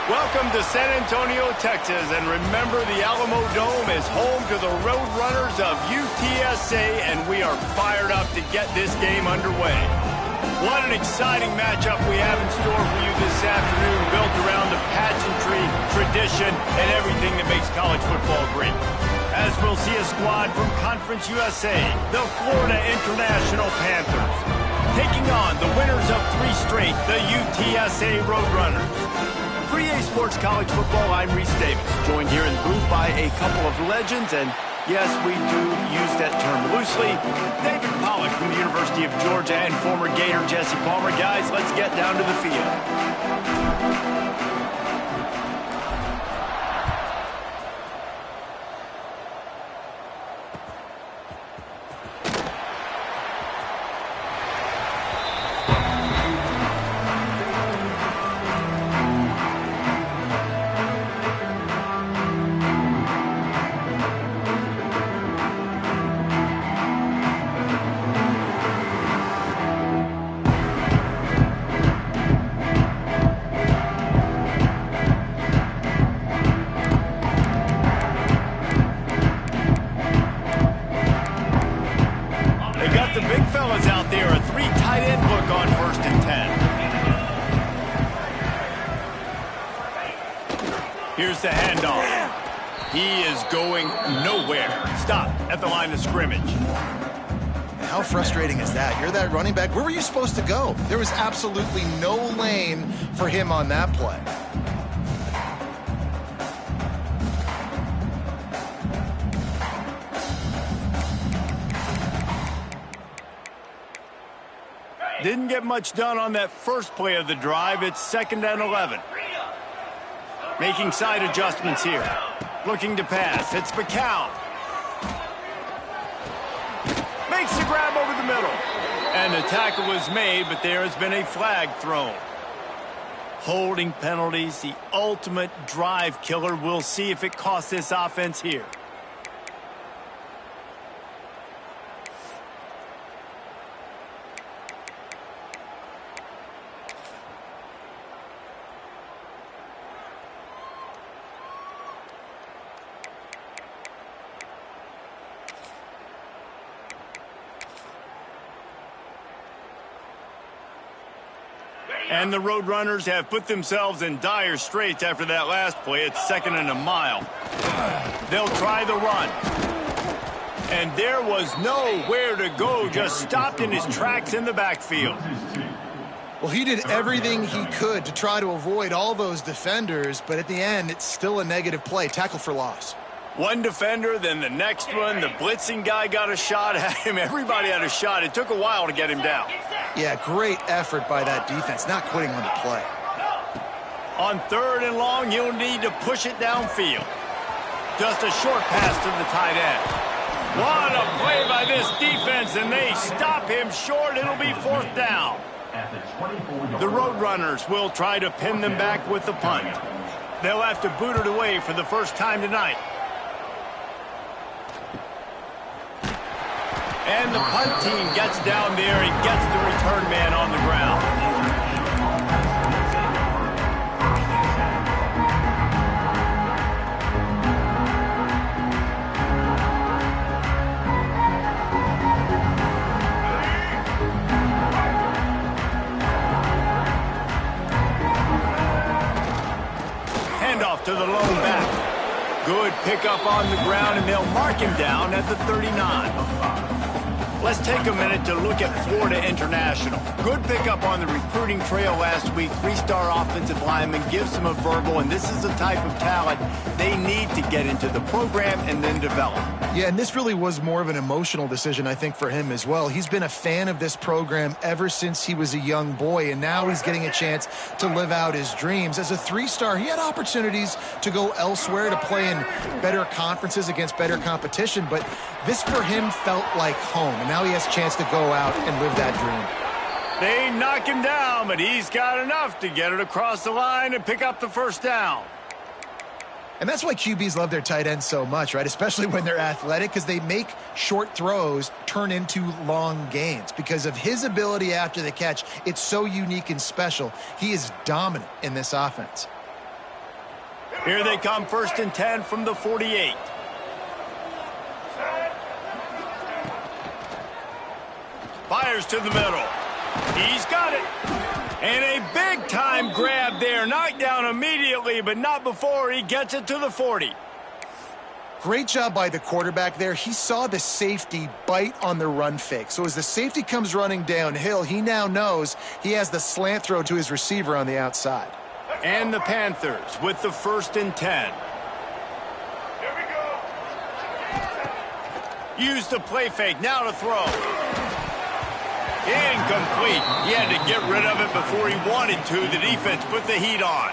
Welcome to San Antonio, Texas, and remember the Alamo Dome is home to the Roadrunners of UTSA, and we are fired up to get this game underway. What an exciting matchup we have in store for you this afternoon, built around the pageantry, tradition, and everything that makes college football great. As we'll see a squad from Conference USA, the Florida International Panthers, taking on the winners of 3 straight, the UTSA Roadrunners. For EA Sports College Football, I'm Reese Davis, joined here in the booth by a couple of legends, and yes, we do use that term loosely. David Pollack from the University of Georgia and former Gator Jesse Palmer. Guys, let's get down to the field. Here's the handoff. He is going nowhere. Stop at the line of scrimmage. How frustrating is that? You're that running back. Where were you supposed to go? There was absolutely no lane for him on that play. Didn't get much done on that first play of the drive. It's 2nd and 11. Making side adjustments here. Looking to pass. It's McCown. Makes the grab over the middle. And the tackle was made, but there has been a flag thrown. Holding penalties, the ultimate drive killer. We'll see if it costs this offense here. And the Roadrunners have put themselves in dire straits after that last play. It's 2nd and a mile. They'll try the run. And there was nowhere to go, just stopped in his tracks in the backfield. Well, he did everything he could to try to avoid all those defenders, but at the end, it's still a negative play. Tackle for loss. One defender, then the next one. The blitzing guy got a shot at him. Everybody had a shot. It took a while to get him down. Yeah, great effort by that defense, not quitting on the play. On 3rd and long, you'll need to push it downfield. Just a short pass to the tight end. What a play by this defense, and they stop him short. It'll be 4th down. The Roadrunners will try to pin them back with the punt. They'll have to boot it away for the first time tonight. And the punt team gets down there and gets the return man on the ground. Handoff to the lone back. Good pickup on the ground, and they'll mark him down at the 39. Let's take a minute to look at Florida International. Good pickup on the recruiting trail last week. 3-star offensive lineman, gives them a verbal, and this is the type of talent they need to get into the program and then develop. Yeah, and this really was more of an emotional decision, I think, for him as well. He's been a fan of this program ever since he was a young boy, and now he's getting a chance to live out his dreams. As a 3-star, he had opportunities to go elsewhere, to play in better conferences against better competition, but this for him felt like home, and now he has a chance to go out and live that dream. They knock him down, but he's got enough to get it across the line and pick up the 1st down. And that's why QBs love their tight ends so much, right? Especially when they're athletic, because they make short throws turn into long gains. Because of his ability after the catch, it's so unique and special. He is dominant in this offense. Here they come, 1st and 10 from the 48. Fires to the middle. He's got it. And a big-time grab there. Knocked down immediately, but not before he gets it to the 40. Great job by the quarterback there. He saw the safety bite on the run fake. So as the safety comes running downhill, he now knows he has the slant throw to his receiver on the outside. And the Panthers with the 1st and 10. Here we go. Use the play fake. Now to throw. Incomplete. He had to get rid of it before he wanted to. The defense put the heat on.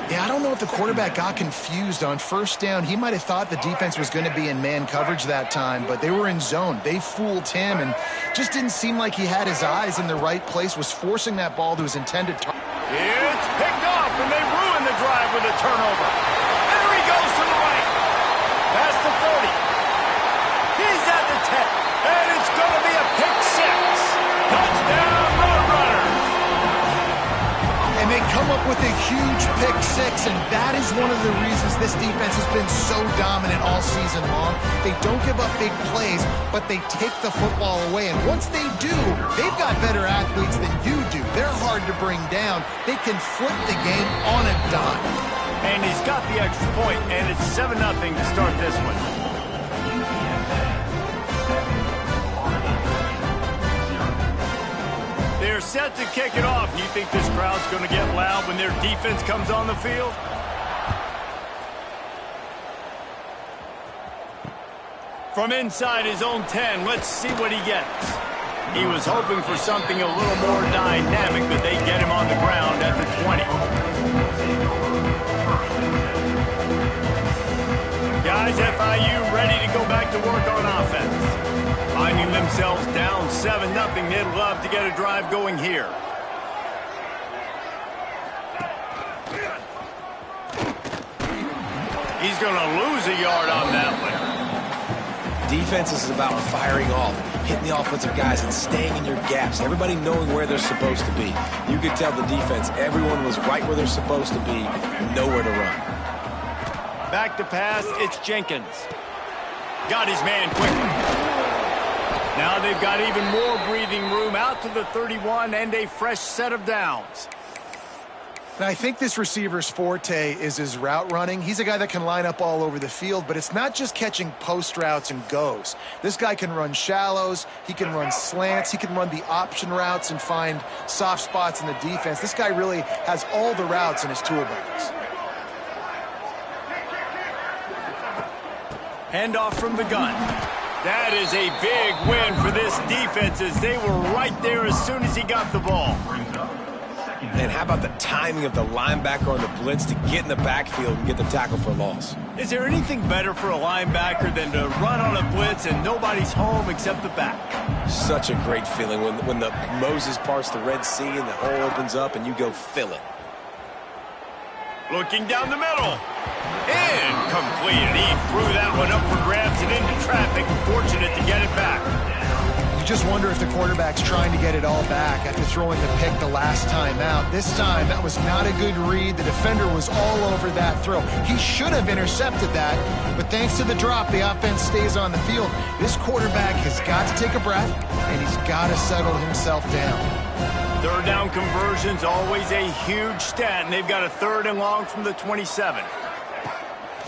Yeah, I don't know if the quarterback got confused on 1st down. He might have thought the defense was going to be in man coverage that time, but they were in zone. They fooled him and just didn't seem like he had his eyes in the right place, was forcing that ball to his intended target. It's picked off, and they ruin the drive with a turnover. There he goes to the right. Past the 30. He's at the 10, and it's going to be a pick 6. Touchdown, Roadrunners. And they come up with a huge pick 6, and that is one of the reasons this defense has been so dominant all season long. They don't give up big plays, but they take the football away. And once they do, they've got better athletes than you do. They're hard to bring down. They can flip the game on a dime. And he's got the extra point, and it's 7-0 to start this one. They're set to kick it off. You think this crowd's going to get loud when their defense comes on the field? From inside his own 10, let's see what he gets. He was hoping for something a little more dynamic, but they get him on the ground at the 20. Guys, FIU ready to go back to work on offense. Finding themselves down 7-0, they'd love to get a drive going here. He's going to lose a yard on that one. Defense is about firing off, hitting the offensive guys, and staying in your gaps. Everybody knowing where they're supposed to be. You could tell the defense, everyone was right where they're supposed to be, nowhere to run. Back to pass, it's Jenkins. Got his man quickly. Now they've got even more breathing room out to the 31 and a fresh set of downs. And I think this receiver's forte is his route running. He's a guy that can line up all over the field, but it's not just catching post routes and goes. This guy can run shallows, he can run slants, he can run the option routes and find soft spots in the defense. This guy really has all the routes in his toolbox. Handoff from the gun. That is a big win for this defense as they were right there as soon as he got the ball. And how about the timing of the linebacker on the blitz to get in the backfield and get the tackle for loss? Is there anything better for a linebacker than to run on a blitz and nobody's home except the back? Such a great feeling when the Moses parts the Red Sea and the hole opens up and you go fill it. Looking down the middle. Incomplete. He threw that one up for grabs and into traffic. Fortunate to get it back. You just wonder if the quarterback's trying to get it all back after throwing the pick the last time out. This time, that was not a good read. The defender was all over that throw. He should have intercepted that, but thanks to the drop, the offense stays on the field. This quarterback has got to take a breath, and he's got to settle himself down. Third down conversion's always a huge stat, and they've got a 3rd and long from the 27.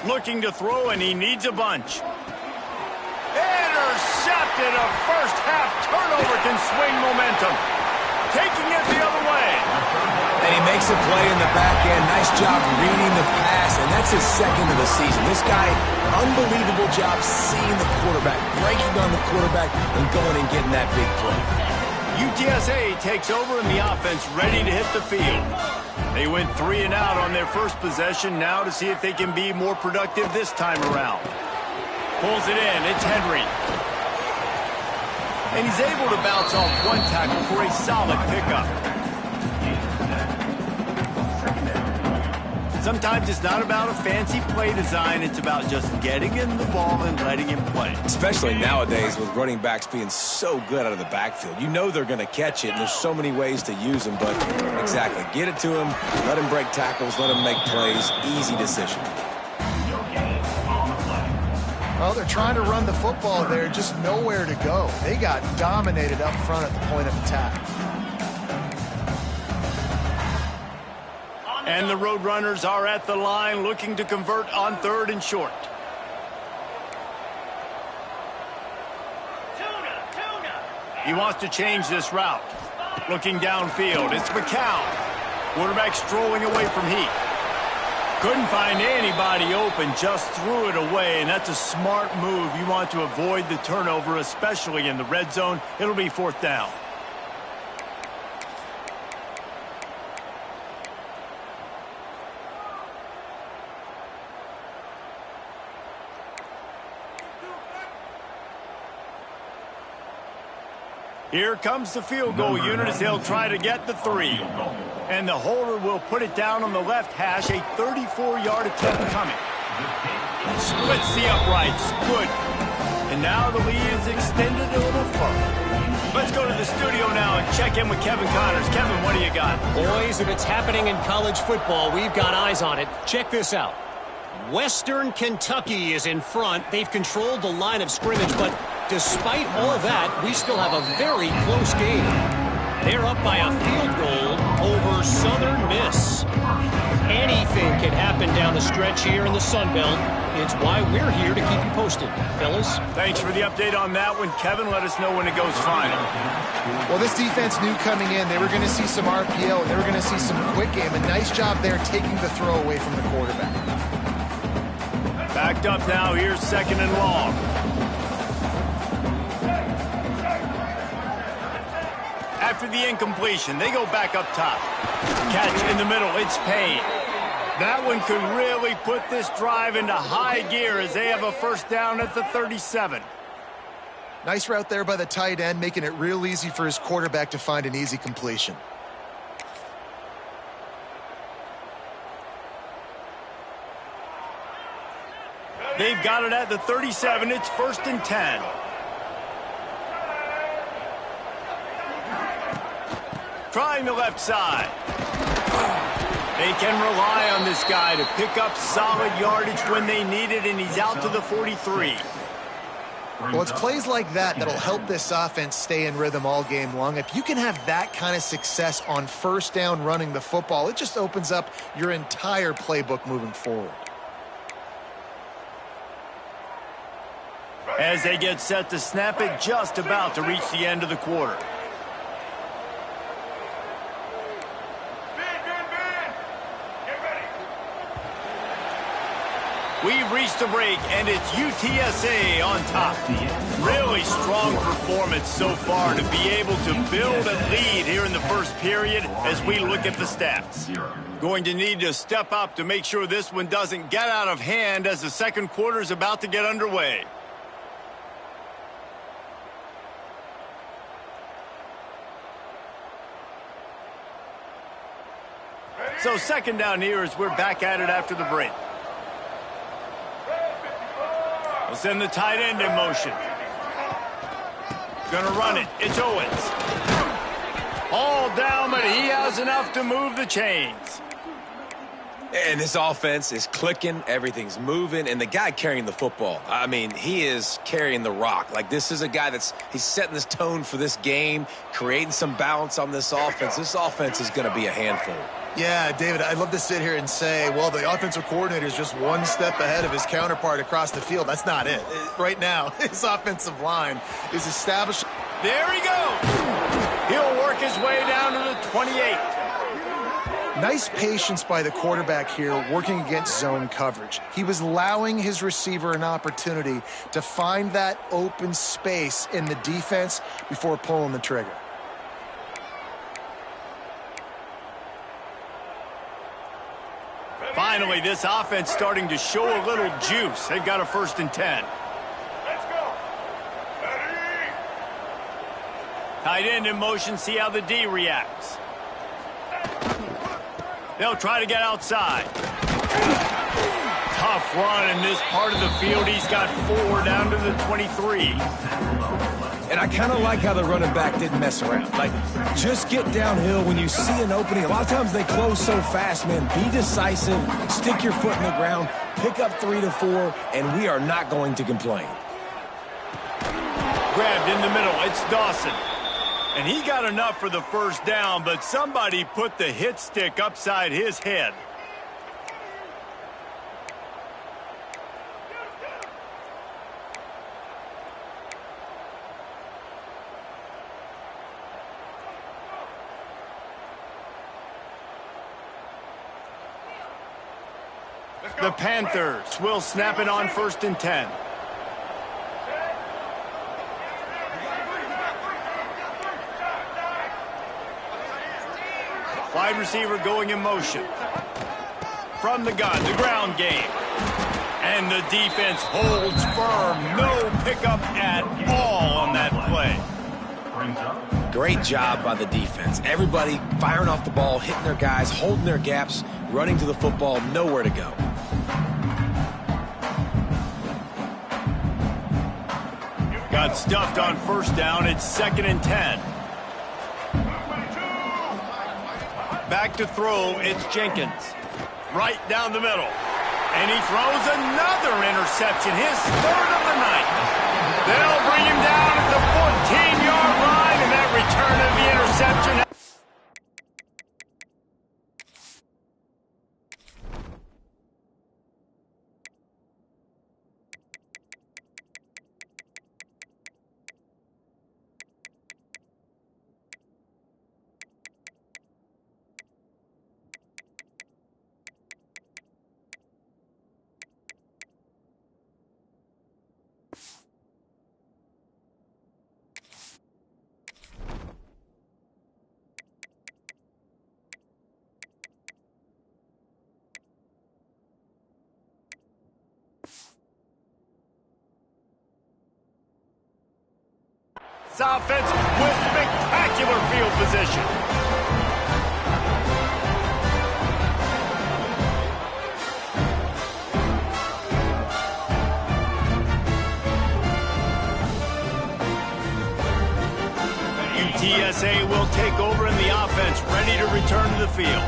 Looking to throw, and he needs a bunch. Intercepted. A first-half turnover can swing momentum. Taking it the other way. And he makes a play in the back end. Nice job reading the pass, and that's his 2nd of the season. This guy, unbelievable job seeing the quarterback, breaking on the quarterback, and going and getting that big play. UTSA takes over in the offense, ready to hit the field. They went 3 and out on their first possession, now to see if they can be more productive this time around. Pulls it in, it's Henry. And he's able to bounce off one tackle for a solid pickup. Sometimes it's not about a fancy play design, it's about just getting him the ball and letting him play. Especially nowadays with running backs being so good out of the backfield. You know they're going to catch it, and there's so many ways to use them, but exactly, get it to him, let him break tackles, let him make plays, easy decision. Well, they're trying to run the football there, just nowhere to go. They got dominated up front at the point of attack. And the Roadrunners are at the line looking to convert on 3rd and short. He wants to change this route. Looking downfield, it's McCown. Quarterback strolling away from heat. Couldn't find anybody open, just threw it away, and that's a smart move. You want to avoid the turnover, especially in the red zone. It'll be 4th down. Here comes the field goal unit as they'll try to get the 3. And the holder will put it down on the left hash, a 34-yard attempt coming. Splits the uprights. Good. And now the lead is extended a little further. Let's go to the studio now and check in with Kevin Connors. Kevin, what do you got? Boys, if it's happening in college football, we've got eyes on it. Check this out. Western Kentucky is in front. They've controlled the line of scrimmage, but despite all that, we still have a very close game. They're up by a field goal over Southern Miss. Anything can happen down the stretch here in the Sun Belt. It's why we're here to keep you posted, fellas. Thanks for the update on that one, Kevin. Let us know when it goes final. Well, this defense knew coming in they were going to see some RPO and they were going to see some quick game. A nice job there taking the throw away from the quarterback. Backed up now. Here's 2nd and long. After the incompletion, they go back up top. Catch in the middle. It's Payne. That one could really put this drive into high gear as they have a 1st down at the 37. Nice route there by the tight end, making it real easy for his quarterback to find an easy completion. They've got it at the 37. It's 1st and 10. Trying the left side. They can rely on this guy to pick up solid yardage when they need it, and he's out to the 43. Well, it's plays like that that'll help this offense stay in rhythm all game long. If you can have that kind of success on 1st down running the football, it just opens up your entire playbook moving forward. As they get set to snap it, just about to reach the end of the quarter. We've reached the break, and it's UTSA on top. Really strong performance so far to be able to build a lead here in the 1st period as we look at the stats. Going to need to step up to make sure this one doesn't get out of hand as the 2nd quarter is about to get underway. So 2nd down here as we're back at it after the break. We'll send the tight end in motion. Gonna run it. It's Owens. All down, but he has enough to move the chains. And this offense is clicking, everything's moving, and the guy carrying the football, I mean, he is carrying the rock. Like, this is a guy he's setting this tone for this game, creating some balance on this offense. This offense is going to be a handful. Yeah, David, I'd love to sit here and say, well, the offensive coordinator is just one step ahead of his counterpart across the field. That's not it. Right now, his offensive line is established. There he goes. He'll work his way down to the 28. Nice patience by the quarterback here working against zone coverage. He was allowing his receiver an opportunity to find that open space in the defense before pulling the trigger. Finally, this offense starting to show a little juice. They've got a 1st and 10. Let's go. Ready. Tight end in motion, see how the D reacts. They'll try to get outside. Tough run in this part of the field. He's got 4 down to the 23. And I kind of like how the running back didn't mess around. Like, just get downhill when you see an opening. A lot of times they close so fast, man. Be decisive, stick your foot in the ground, pick up 3 to 4, and we are not going to complain. Grabbed in the middle, it's Dawson. And he got enough for the first down, but somebody put the hit stick upside his head. The Panthers will snap it on 1st and 10. Wide receiver going in motion. From the gun, the ground game. And the defense holds firm. No pickup at all on that play. Great job by the defense. Everybody firing off the ball, hitting their guys, holding their gaps, running to the football, nowhere to go. Got stuffed on 1st down. It's 2nd and 10. Back to throw, it's Jenkins. Right down the middle. And he throws another interception, his 3rd of the night. They'll bring him down at the 14-yard line, and that return of the interception. This offense with spectacular field position. UTSA will take over in the offense, ready to return to the field.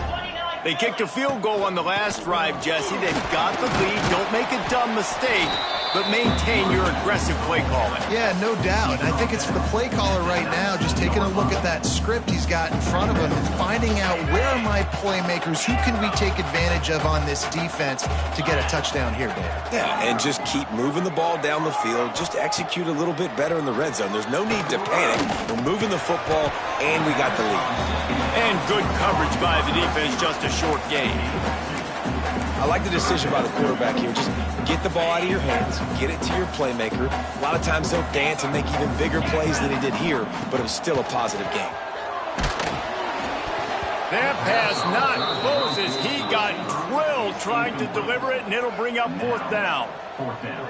They kicked a field goal on the last drive, Jesse. They've got the lead. Don't make a dumb mistake, but maintain your aggressive play calling. Yeah, no doubt. I think it's for the play caller right now, just taking a look at that script he's got in front of him and finding out where are my playmakers, who can we take advantage of on this defense to get a touchdown here, Dave. Yeah, and just keep moving the ball down the field. Just execute a little bit better in the red zone. There's no need to panic. We're moving the football, and we got the lead. And good coverage by the defense, just a short gain. I like the decision by the quarterback here. Just get the ball out of your hands, get it to your playmaker. A lot of times they'll dance and make even bigger plays than he did here, but it was still a positive game. That pass not close as he got drilled trying to deliver it, and it'll bring up 4th down.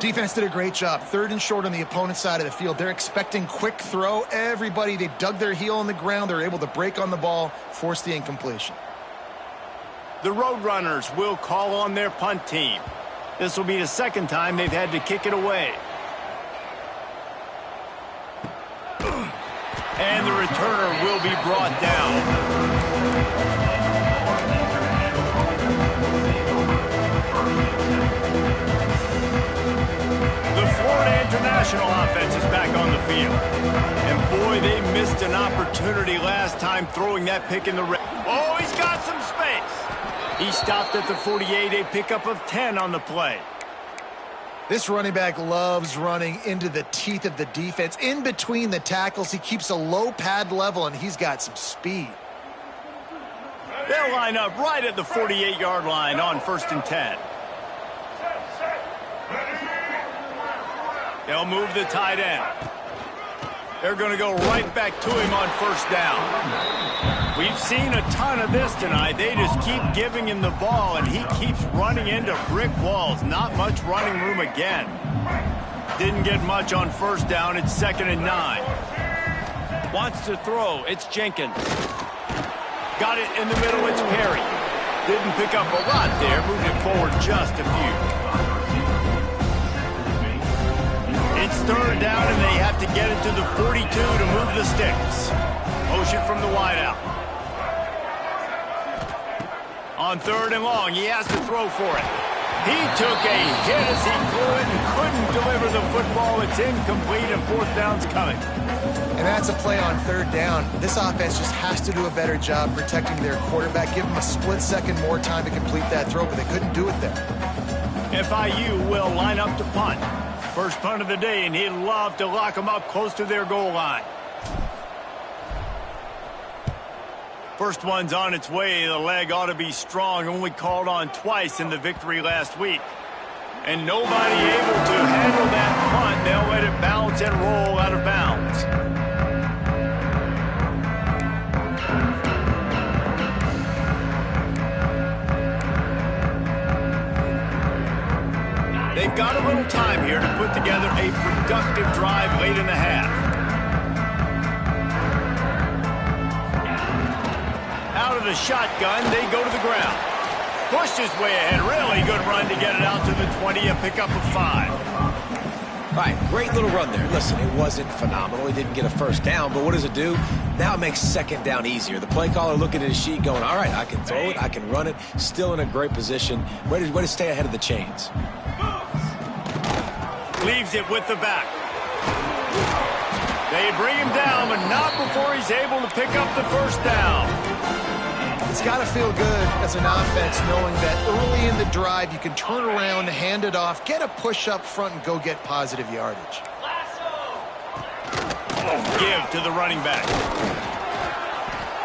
Defense did a great job. 3rd and short on the opponent's side of the field. They're expecting quick throw. Everybody, they dug their heel on the ground. They're able to break on the ball, force the incompletion. The Roadrunners will call on their punt team. This will be the 2nd time they've had to kick it away. And the returner will be brought down. The Florida International offense is back on the field. And boy, they missed an opportunity last time throwing that pick in the red. Oh, he's got some space. He stopped at the 48, a pickup of 10 on the play. This running back loves running into the teeth of the defense. In between the tackles, he keeps a low pad level, and he's got some speed. They'll line up right at the 48-yard line on 1st and 10. They'll move the tight end. They're going to go right back to him on 1st down. We've seen a ton of this tonight. They just keep giving him the ball, and he keeps running into brick walls. Not much running room again. Didn't get much on 1st down. It's 2nd and 9. Wants to throw. It's Jenkins. Got it in the middle. It's Perry. Didn't pick up a lot there. Moved it forward just a few. It's third down, and they have to get it to the 42 to move the sticks. Motion from the wideout. On third and long, he has to throw for it. He took a hit as he blew it and couldn't deliver the football. It's incomplete, and fourth down's coming. And that's a play on third down. This offense just has to do a better job protecting their quarterback. Give them a split second more time to complete that throw, but they couldn't do it there. FIU will line up to punt. First punt of the day, and he'd love to lock them up close to their goal line. First one's on its way. The leg ought to be strong. Only called on twice in the victory last week. And nobody able to handle that punt. They'll let it bounce and roll out of bounds. They've got a little time here to put together a productive drive late in the half. Out of the shotgun, they go to the ground. Pushed his way ahead. Really good run to get it out to the 20, a pickup of 5. All right, great little run there. Listen, it wasn't phenomenal. He didn't get a first down, but what does it do? Now it makes second down easier. The play caller looking at his sheet going, all right, I can throw it, I can run it, still in a great position, ready to stay ahead of the chains. Leaves it with the back. They bring him down, but not before he's able to pick up the first down. It's got to feel good as an offense knowing that early in the drive you can turn around, hand it off, get a push up front, and go get positive yardage. Give to the running back.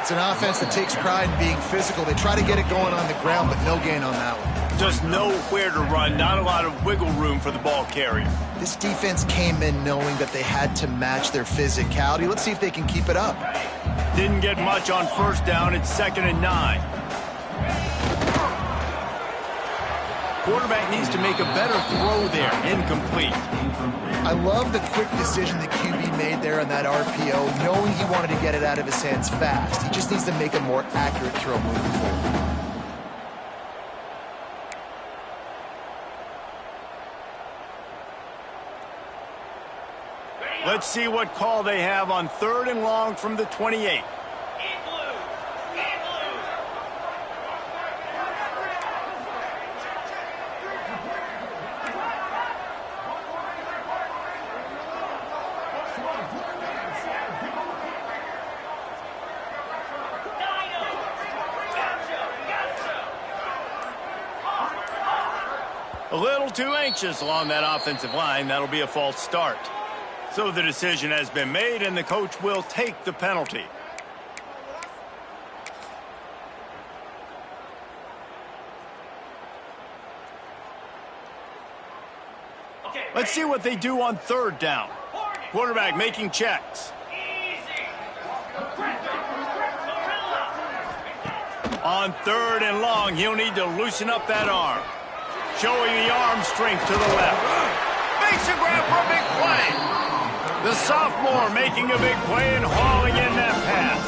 It's an offense that takes pride in being physical. They try to get it going on the ground, but no gain on that one. Just nowhere to run, not a lot of wiggle room for the ball carrier. This defense came in knowing that they had to match their physicality. Let's see if they can keep it up. Didn't get much on first down. It's 2nd and 9. Quarterback needs to make a better throw there. Incomplete. I love the quick decision the QB made there on that RPO, knowing he wanted to get it out of his hands fast. He just needs to make a more accurate throw moving forward. Let's see what call they have on 3rd and long from the 28. A little too anxious along that offensive line. That'll be a false start. So the decision has been made, and the coach will take the penalty. Let's see what they do on 3rd down. Quarterback making checks. On 3rd and long, he'll need to loosen up that arm. Showing the arm strength to the left. Makes a grab for a big play. The sophomore making a big play and hauling in that pass.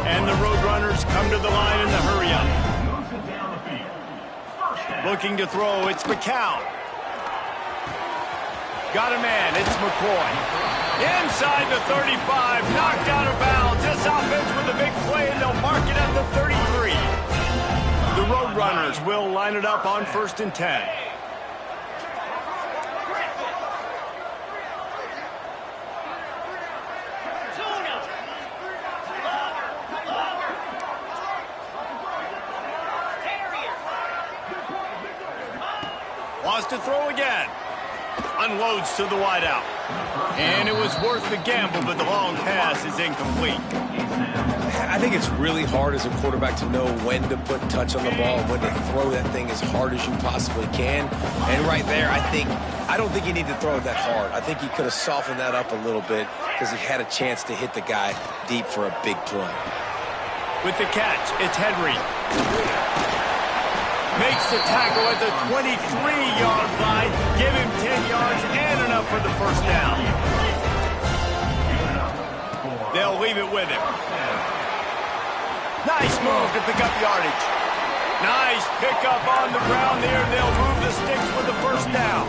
And the Roadrunners come to the line in the hurry-up. Looking to throw, it's McCown. Got a man, it's McCoy. Inside the 35, knocked out of bounds. This offense with a big play, and they'll mark it at the 33. The Roadrunners will line it up on 1st and 10. Wants to throw again. Unloads to the wideout. And it was worth the gamble, but the long pass is incomplete. I think it's really hard as a quarterback to know when to put touch on the ball, when to throw that thing as hard as you possibly can. And right there, I don't think you need to throw it that hard. I think he could have softened that up a little bit because he had a chance to hit the guy deep for a big play. With the catch, it's Henry. Makes the tackle at the 23-yard line. Give him 10 yards and enough for the first down. They'll leave it with him. Nice move to pick up yardage. Nice pickup on the ground there. They'll move the sticks with the first down.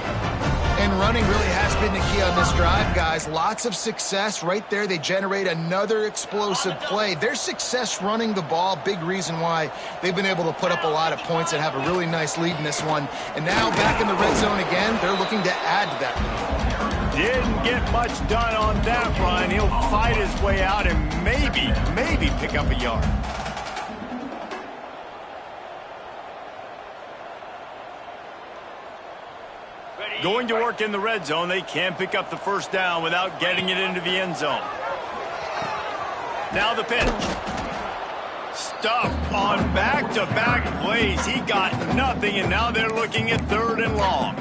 And running really has been the key on this drive, guys. Lots of success right there. They generate another explosive play. Their success running the ball, big reason why they've been able to put up a lot of points and have a really nice lead in this one. And now back in the red zone again, they're looking to add to that lead. Didn't get much done on that run. He'll fight his way out and maybe pick up a yard. Going to work in the red zone. They can't pick up the first down without getting it into the end zone. Now the pitch. Stuffed on back-to-back plays. He got nothing, and now they're looking at 3rd and long.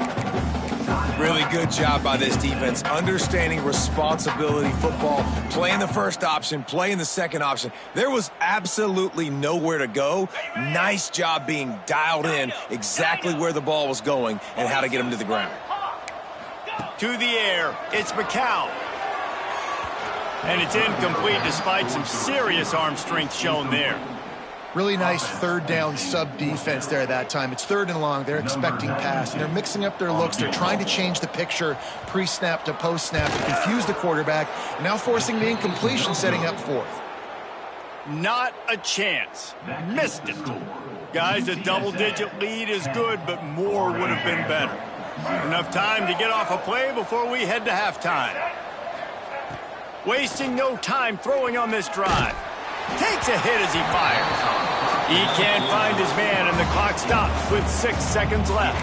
Really good job by this defense, understanding responsibility football, playing the first option, playing the second option. There was absolutely nowhere to go. Nice job being dialed in exactly where the ball was going and how to get him to the ground. To the air, it's McCown. And it's incomplete despite some serious arm strength shown there. Really nice 3rd down sub-defense there that time. It's 3rd and long. They're expecting pass, and they're mixing up their looks. They're trying to change the picture pre-snap to post-snap to confuse the quarterback, and now forcing the incompletion, setting up 4th. Not a chance. Missed it. Guys, a double-digit lead is good, but more would have been better. Enough time to get off a play before we head to halftime. Wasting no time throwing on this drive. Takes a hit as he fires. He can't find his man, and the clock stops with 6 seconds left.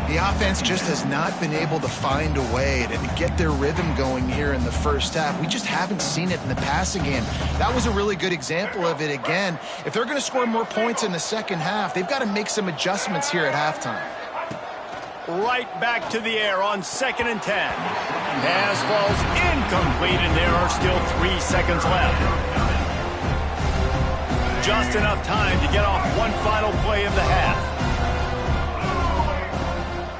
The offense just has not been able to find a way to get their rhythm going here in the first half. We just haven't seen it in the passing game. That was a really good example of it again. If they're going to score more points in the second half, they've got to make some adjustments here at halftime. Right back to the air on 2nd and 10. Pass falls incomplete, and there are still 3 seconds left. Just enough time to get off one final play of the half.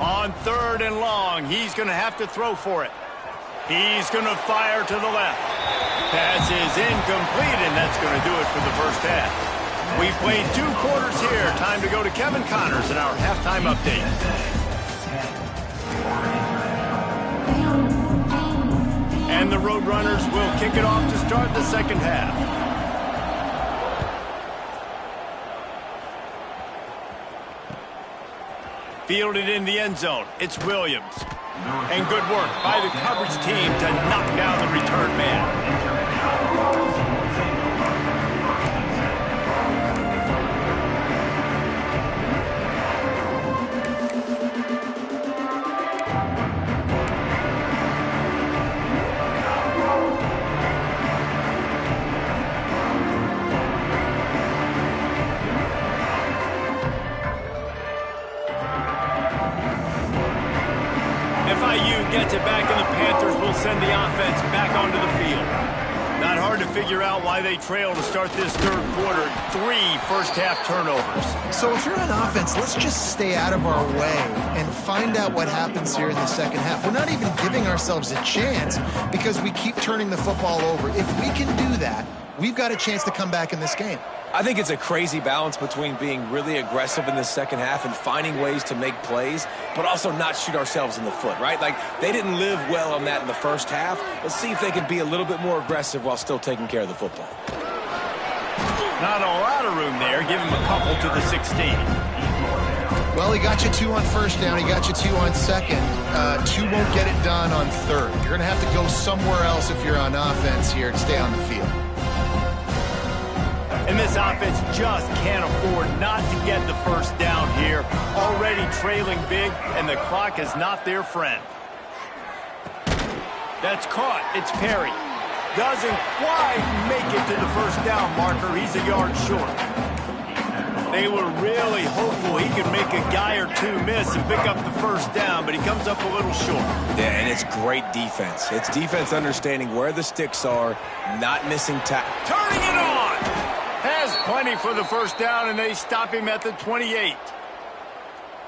On 3rd and long, he's going to have to throw for it. He's going to fire to the left. Pass is incomplete, and that's going to do it for the first half. We've played 2 quarters here. Time to go to Kevin Connors in our halftime update. And the Roadrunners will kick it off to start the second half. Fielded in the end zone. It's Williams. And good work by the coverage team to knock down the return man. Gets it back, and the Panthers will send the offense back onto the field. Not hard to figure out why they trail to start this 3rd quarter. 3 first-half turnovers. So if you're on offense, let's just stay out of our way and find out what happens here in the second half. We're not even giving ourselves a chance because we keep turning the football over. If we can do that, we've got a chance to come back in this game. I think it's a crazy balance between being really aggressive in the second half and finding ways to make plays, but also not shoot ourselves in the foot, right? Like, they didn't live well on that in the first half. Let's see if they can be a little bit more aggressive while still taking care of the football. Not a lot of room there. Give him a couple to the 16. Well, he got you 2 on 1st down. He got you 2 on 2nd. 2 won't get it done on 3rd. You're going to have to go somewhere else if you're on offense here to stay on the field. And this offense just can't afford not to get the first down here. Already trailing big, and the clock is not their friend. That's caught. It's Perry. Doesn't quite make it to the first down marker. He's a yard short. They were really hopeful he could make a guy or 2 miss and pick up the first down, but he comes up a little short. Yeah, and it's great defense. It's defense understanding where the sticks are, not missing tackle. Turning it on! Has plenty for the first down, and they stop him at the 28.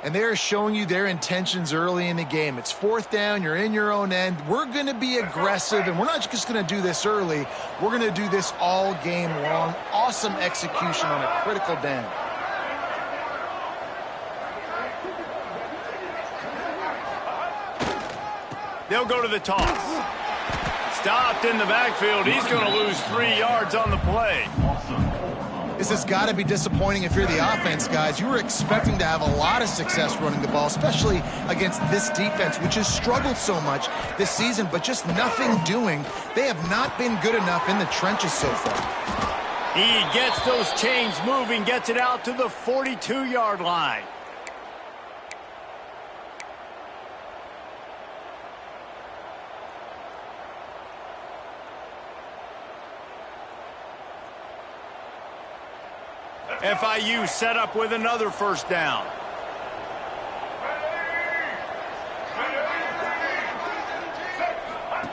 And they're showing you their intentions early in the game. It's 4th down. You're in your own end. We're going to be aggressive, and we're not just going to do this early. We're going to do this all game long. Awesome execution on a critical down. They'll go to the toss. Stopped in the backfield. He's going to lose 3 yards on the play. This has got to be disappointing if you're the offense, guys. You were expecting to have a lot of success running the ball, especially against this defense, which has struggled so much this season, but just nothing doing. They have not been good enough in the trenches so far. He gets those chains moving, gets it out to the 42-yard line. FIU set up with another first down.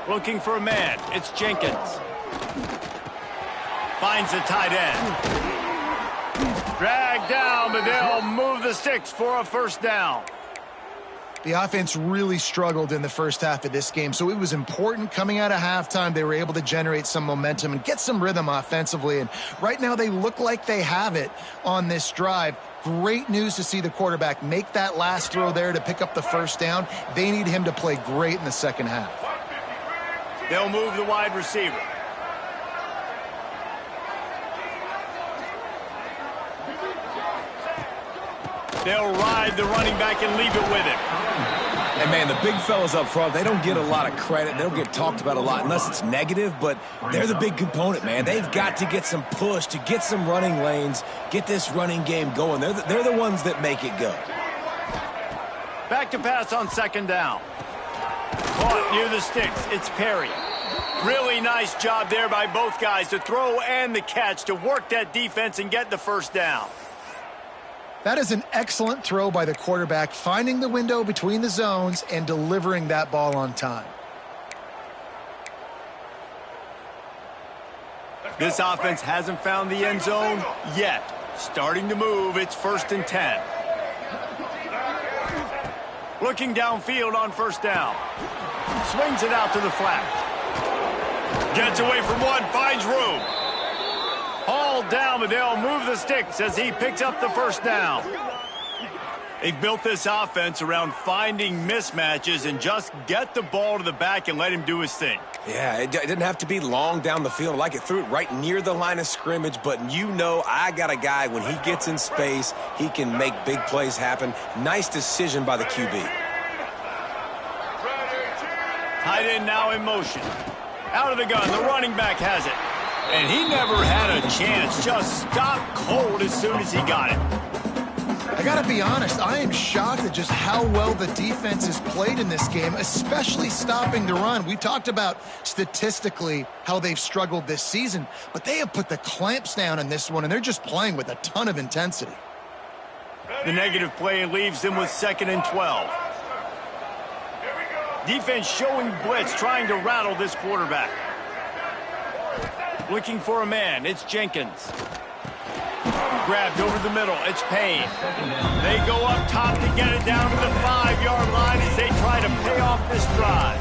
Looking for a man. It's Jenkins. Finds the tight end. Dragged down, but they'll move the sticks for a first down. The offense really struggled in the first half of this game, so it was important coming out of halftime. They were able to generate some momentum and get some rhythm offensively, and right now they look like they have it on this drive. Great news to see the quarterback make that last throw there to pick up the first down. They need him to play great in the second half. They'll move the wide receiver. They'll ride the running back and leave it with him. And, man, the big fellas up front, they don't get a lot of credit. They don't get talked about a lot unless it's negative, but they're the big component, man. They've got to get some push, to get some running lanes, get this running game going. They're the ones that make it go. Back to pass on second down. Caught near the sticks. It's Perry. Really nice job there by both guys to throw and the catch to work that defense and get the first down. That is an excellent throw by the quarterback, finding the window between the zones and delivering that ball on time. This offense hasn't found the end zone yet. Starting to move, it's 1st and 10. Looking downfield on first down. Swings it out to the flat. Gets away from one, finds room. Hauled down, but they'll move the sticks as he picks up the first down. They've built this offense around finding mismatches and just get the ball to the back and let him do his thing. Yeah, it didn't have to be long down the field. Like it threw it right near the line of scrimmage, but you know I got a guy, when he gets in space, he can make big plays happen. Nice decision by the QB. Tight end now in motion. Out of the gun, the running back has it. And he never had a chance, just stopped cold as soon as he got it. I got to be honest, I am shocked at just how well the defense has played in this game, especially stopping the run. We talked about statistically how they've struggled this season, but they have put the clamps down in this one, and they're just playing with a ton of intensity. The negative play leaves them with 2nd and 12. Defense showing blitz, trying to rattle this quarterback. Looking for a man, it's Jenkins. Grabbed over the middle, it's Payne. They go up top to get it down to the 5-yard line as they try to pay off this drive.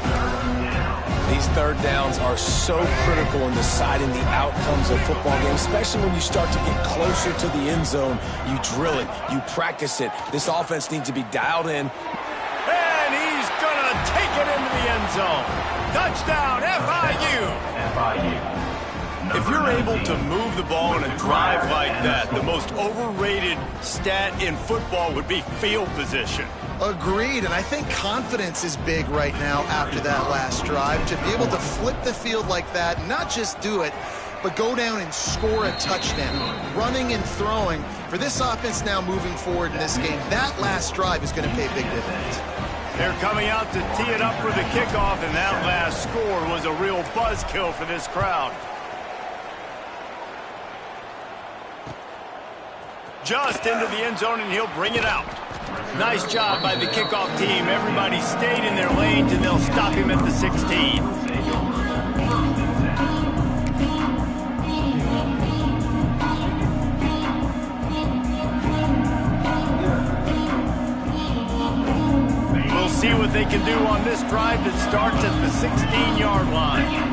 These third downs are so critical in deciding the outcomes of football games, especially when you start to get closer to the end zone. You drill it, you practice it. This offense needs to be dialed in. And he's going to take it into the end zone. Touchdown, FIU. If you're able to move the ball in a drive like that, the most overrated stat in football would be field position. Agreed, and I think confidence is big right now after that last drive. To be able to flip the field like that, not just do it, but go down and score a touchdown. Running and throwing. For this offense now moving forward in this game, that last drive is going to pay big dividends. They're coming out to tee it up for the kickoff, and that last score was a real buzzkill for this crowd. Just into the end zone, and he'll bring it out. Nice job by the kickoff team. Everybody stayed in their lanes, and they'll stop him at the 16. We'll see what they can do on this drive that starts at the 16-yard line.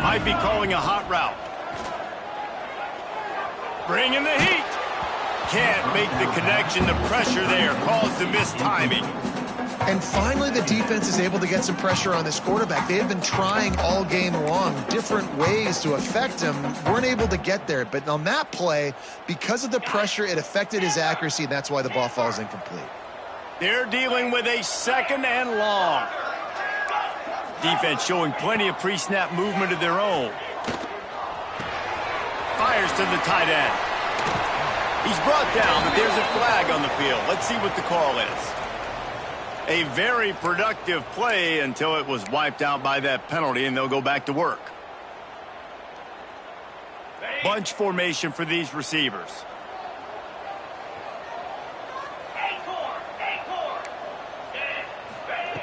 Might be calling a hot route. Bringing the heat. Can't make the connection. The pressure there caused the missed timing. And finally, the defense is able to get some pressure on this quarterback. They have been trying all game long different ways to affect him. Weren't able to get there. But on that play, because of the pressure, it affected his accuracy, and that's why the ball falls incomplete. They're dealing with a 2nd and long. Defense showing plenty of pre-snap movement of their own. Fires to the tight end. He's brought down, but there's a flag on the field. Let's see what the call is. A very productive play until it was wiped out by that penalty, and they'll go back to work. Bunch formation for these receivers.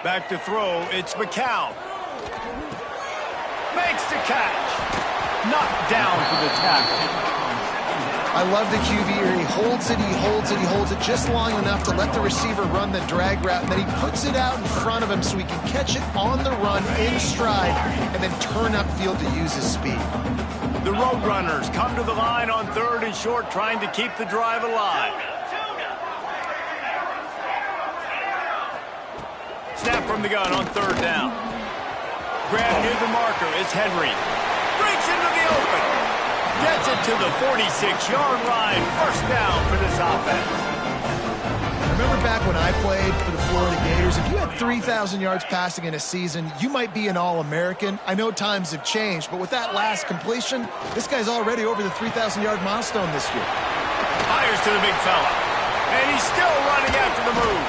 Back to throw, it's McCown. Makes the catch. Knocked down for the tackle. I love the QB here. He holds it, he holds it, he holds it just long enough to let the receiver run the drag route, and then he puts it out in front of him so he can catch it on the run in stride and then turn upfield to use his speed. The Roadrunners come to the line on 3rd and short, trying to keep the drive alive. Snap from the gun on 3rd down. Grab near the marker. It's Henry. Breaks into the open. Gets it to the 46-yard line. 1st down for this offense. Remember back when I played for the Florida Gators, if you had 3,000 yards passing in a season, you might be an All-American. I know times have changed, but with that last completion, this guy's already over the 3,000-yard milestone this year. Fires to the big fella. And he's still running after the move.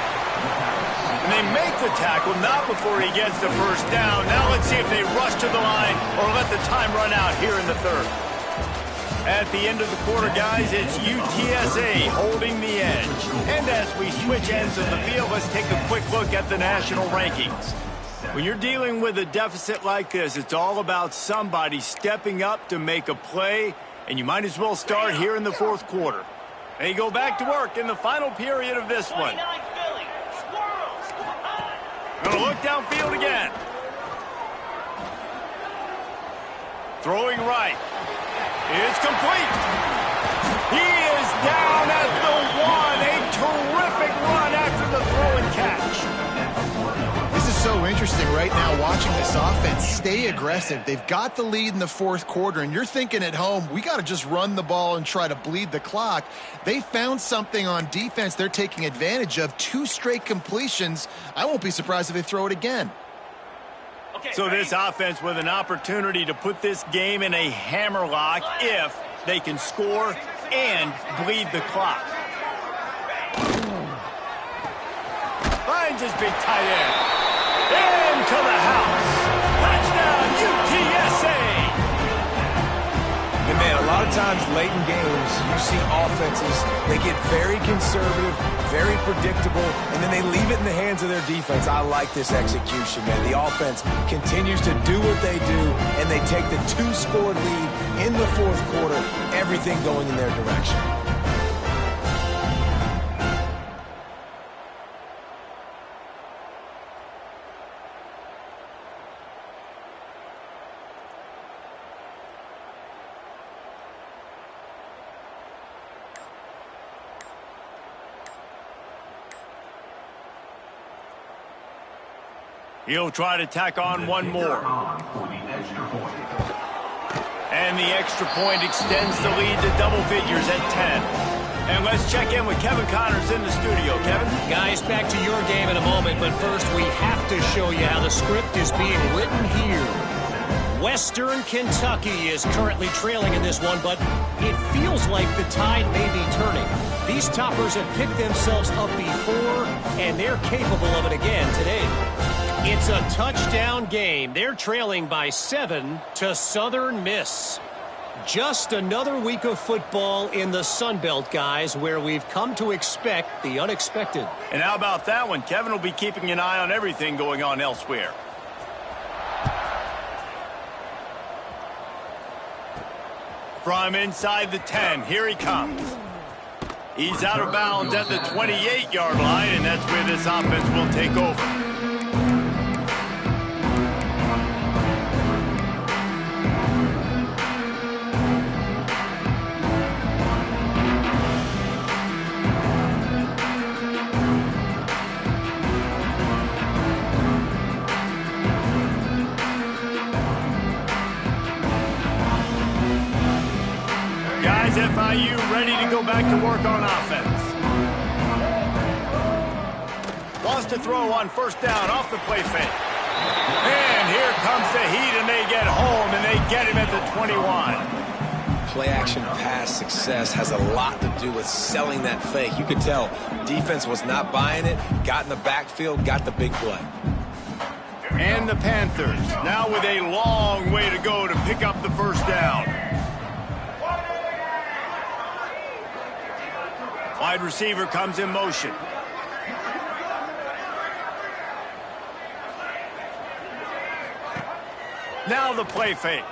And they make the tackle, not before he gets the 1st down. Now let's see if they rush to the line or let the time run out here in the 3rd. At the end of the quarter, guys, it's UTSA holding the edge. And as we switch ends of the field, let's take a quick look at the national rankings. When you're dealing with a deficit like this, it's all about somebody stepping up to make a play, and you might as well start here in the 4th quarter. They go back to work in the final period of this one. Gonna look downfield again. Throwing right. It's complete. He is down at the 1. A terrific run after the throw and catch. This is so interesting right now watching this offense stay aggressive. They've got the lead in the 4th quarter, and you're thinking at home, we got to just run the ball and try to bleed the clock. They found something on defense they're taking advantage of. 2 straight completions. I won't be surprised if they throw it again. So this offense with an opportunity to put this game in a hammerlock if they can score and bleed the clock. Finds his big tight end. Into the house. Touchdown, UTSA! And man, a lot of times late in games, you see offenses, they get very conservative, very predictable, and then they leave it in the hands of their defense. I like this execution, man. The offense continues to do what they do, and they take the 2-score lead in the 4th quarter, everything going in their direction. He'll try to tack on one more. And the extra point extends the lead to double figures at 10. And let's check in with Kevin Connors in the studio. Kevin? Guys, back to your game in a moment, but first we have to show you how the script is being written here. Western Kentucky is currently trailing in this one, but it feels like the tide may be turning. These toppers have picked themselves up before, and they're capable of it again today. It's a touchdown game. They're trailing by 7 to Southern Miss. Just another week of football in the Sun Belt, guys, where we've come to expect the unexpected. And how about that one? Kevin will be keeping an eye on everything going on elsewhere. From inside the 10, here he comes. He's out of bounds at the 28-yard line, and that's where this offense will take over. Guys, FIU ready to go back to work on offense. Wants to throw on first down off the play fake. And here comes the heat, and they get home, and they get him at the 21. Play-action pass success has a lot to do with selling that fake. You could tell defense was not buying it, got in the backfield, got the big play. And the Panthers now with a long way to go to pick up the first down. Wide receiver comes in motion. Now the play fake.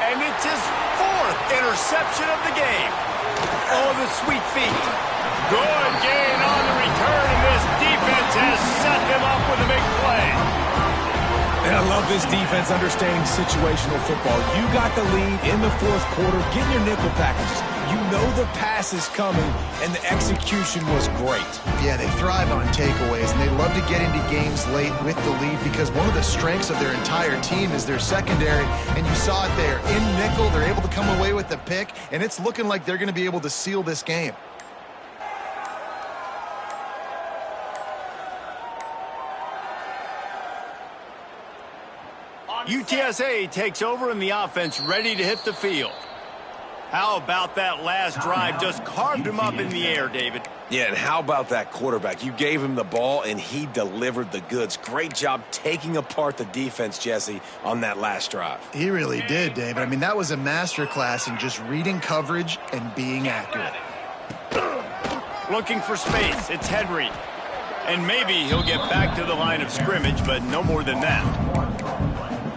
And it's his 4th interception of the game. Oh, the sweet feet. Good gain on the return, and this defense has set him up with a big play. And I love this defense understanding situational football. You got the lead in the 4th quarter, getting your nickel packages. You know the pass is coming, and the execution was great. Yeah, they thrive on takeaways, and they love to get into games late with the lead because one of the strengths of their entire team is their secondary, and you saw it there. In nickel, they're able to come away with the pick, and it's looking like they're going to be able to seal this game. UTSA takes over and the offense ready to hit the field. How about that last drive? Just carved him up in the air, David. Yeah, and how about that quarterback? You gave him the ball, and he delivered the goods. Great job taking apart the defense, Jesse, on that last drive. He really did, David. I mean, that was a masterclass in just reading coverage and being accurate. Looking for space. It's Henry. And maybe he'll get back to the line of scrimmage, but no more than that.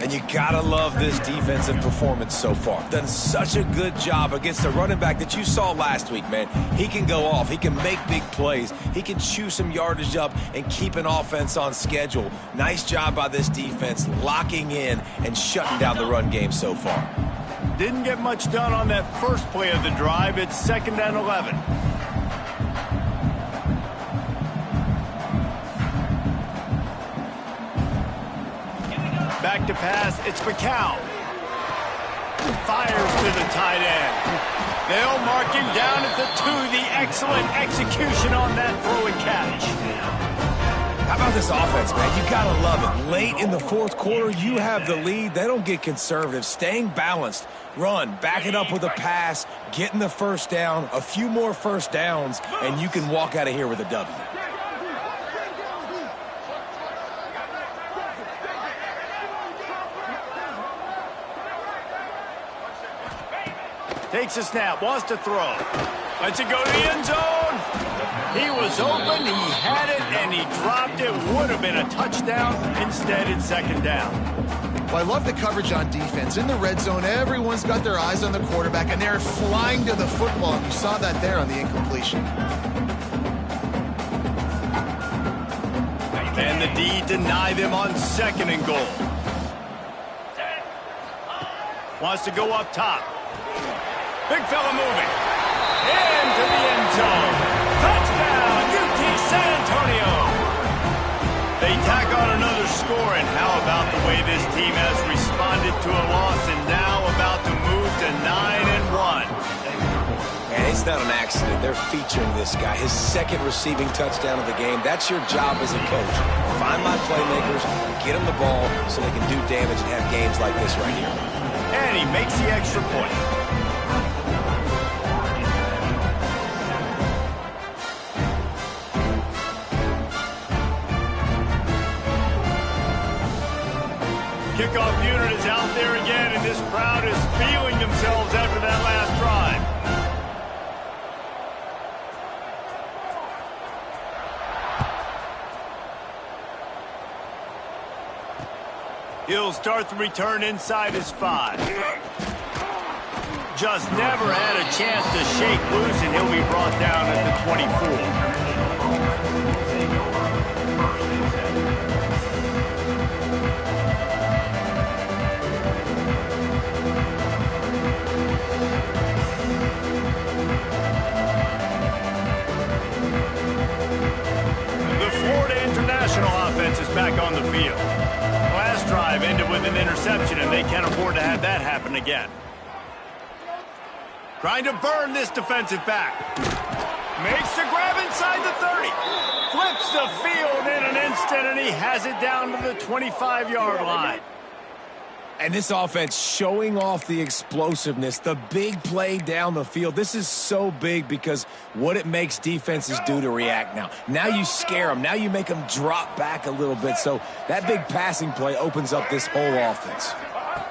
And you gotta love this defensive performance so far. Done such a good job against the running back that you saw last week, man. He can go off. He can make big plays. He can chew some yardage up and keep an offense on schedule. Nice job by this defense locking in and shutting down the run game so far. Didn't get much done on that first play of the drive. It's 2nd and 11. Back to pass, it's McCown. Fires to the tight end. They'll mark him down at the 2. The excellent execution on that throw and catch. How about this offense, man? You gotta love it. Late in the 4th quarter, you have the lead. They don't get conservative. Staying balanced. Run, back it up with a pass, getting the first down, a few more first downs, and you can walk out of here with a W. Takes a snap, wants to throw. Lets it go to the end zone. He was open, he had it, and he dropped it. Would have been a touchdown. Instead, it's 2nd down. Well, I love the coverage on defense. In the red zone, everyone's got their eyes on the quarterback, and they're flying to the football. You saw that there on the incompletion. And the D deny them on 2nd and goal. Wants to go up top. Big fella moving. Into the end zone. Touchdown, UT San Antonio. They tack on another score, and how about the way this team has responded to a loss and now about to move to 9-1. And it's not an accident. They're featuring this guy. His 2nd receiving touchdown of the game. That's your job as a coach. Find my playmakers, get them the ball so they can do damage and have games like this right here. And he makes the extra point. Kickoff unit is out there again, and this crowd is feeling themselves after that last drive. He'll start the return inside his 5. Just never had a chance to shake loose, and he'll be brought down at the 24. Offense is back on the field. Last drive ended with an interception, and they can't afford to have that happen again. Trying to burn this defensive back. Makes the grab inside the 30. Flips the field in an instant, and he has it down to the 25-yard line. And this offense showing off the explosiveness, the big play down the field. This is so big because what it makes defenses do to react now. Now you scare them. Now you make them drop back a little bit. So that big passing play opens up this whole offense.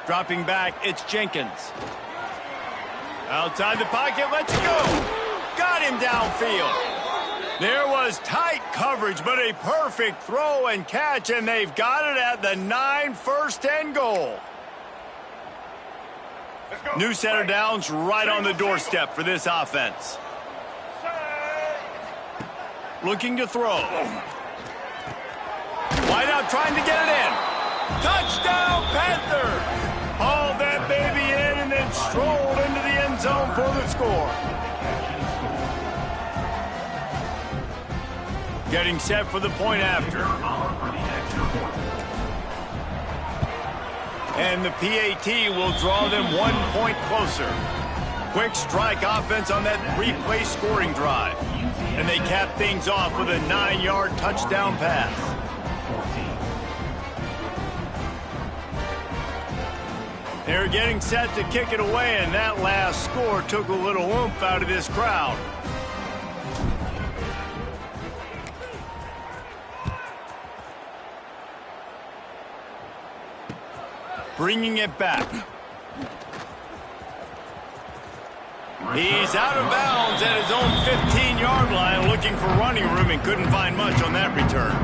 Dropping back, it's Jenkins. Outside the pocket, let's go. Got him downfield. There was tight coverage, but a perfect throw and catch, and they've got it at the 9, first and goal. New set of downs right on the doorstep for this offense. Looking to throw. Wide out trying to get it in. Touchdown, Panthers! Hauled that baby in and then strolled into the end zone for the score. Getting set for the point after. And the PAT will draw them 1 point closer. Quick strike offense on that replay scoring drive. And they cap things off with a 9-yard touchdown pass. They're getting set to kick it away, and that last score took a little oomph out of this crowd. Bringing it back. He's out of bounds at his own 15-yard line, looking for running room and couldn't find much on that return.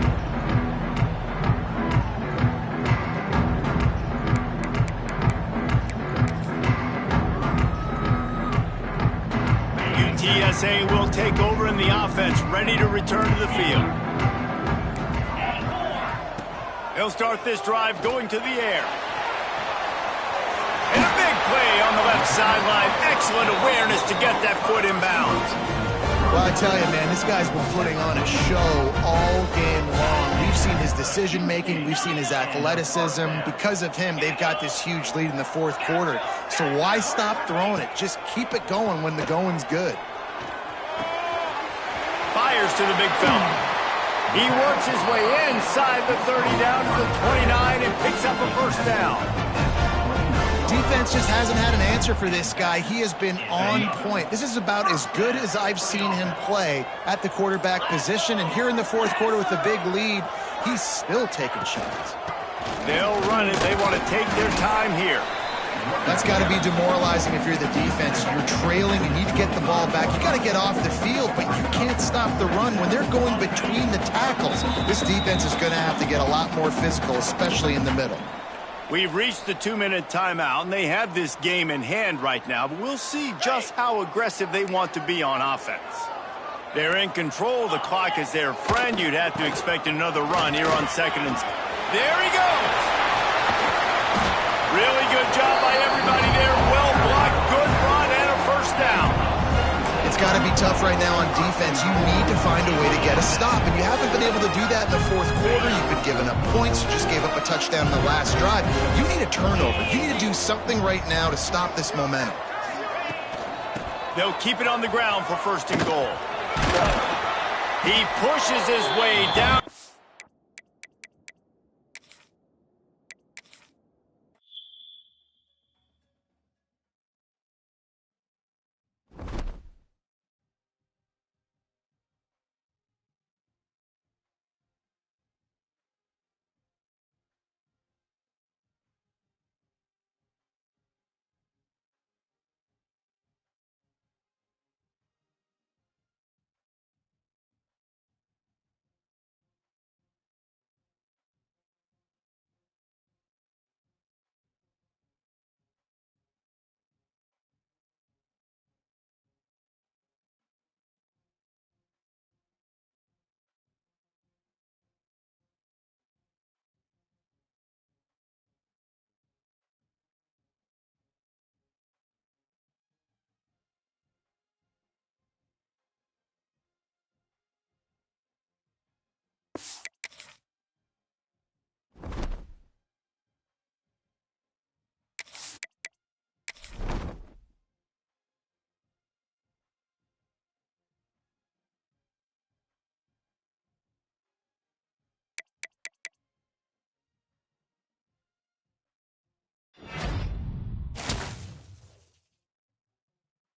UTSA will take over in the offense, ready to return to the field. He'll start this drive going to the air. And a big play on the left sideline. Excellent awareness to get that foot in bounds. Well, I tell you, man, this guy's been putting on a show all game long. We've seen his decision-making. We've seen his athleticism. Because of him, they've got this huge lead in the fourth quarter. So why stop throwing it? Just keep it going when the going's good. Fires to the big fella. He works his way inside the 30 down to the 29 and picks up a first down. Defense just hasn't had an answer for this guy. He has been on point. This is about as good as I've seen him play at the quarterback position. And here in the fourth quarter with a big lead, he's still taking shots. They'll run it. They want to take their time here. That's got to be demoralizing if you're the defense. You're trailing, you need to get the ball back. You got to get off the field, but you can't stop the run. When they're going between the tackles, this defense is going to have to get a lot more physical, especially in the middle. We've reached the 2-minute timeout, and they have this game in hand right now, but we'll see just how aggressive they want to be on offense. They're in control. The clock is their friend. You'd have to expect another run here on second and... There he goes! Really good job by everybody there. Well blocked, good run, and a first down. It's got to be tough right now on defense. You need to find a way to get a stop, and you haven't been able to do that in the fourth quarter. You've been giving up points. You just gave up a touchdown in the last drive. You need a turnover. You need to do something right now to stop this momentum. They'll keep it on the ground for first and goal. He pushes his way down.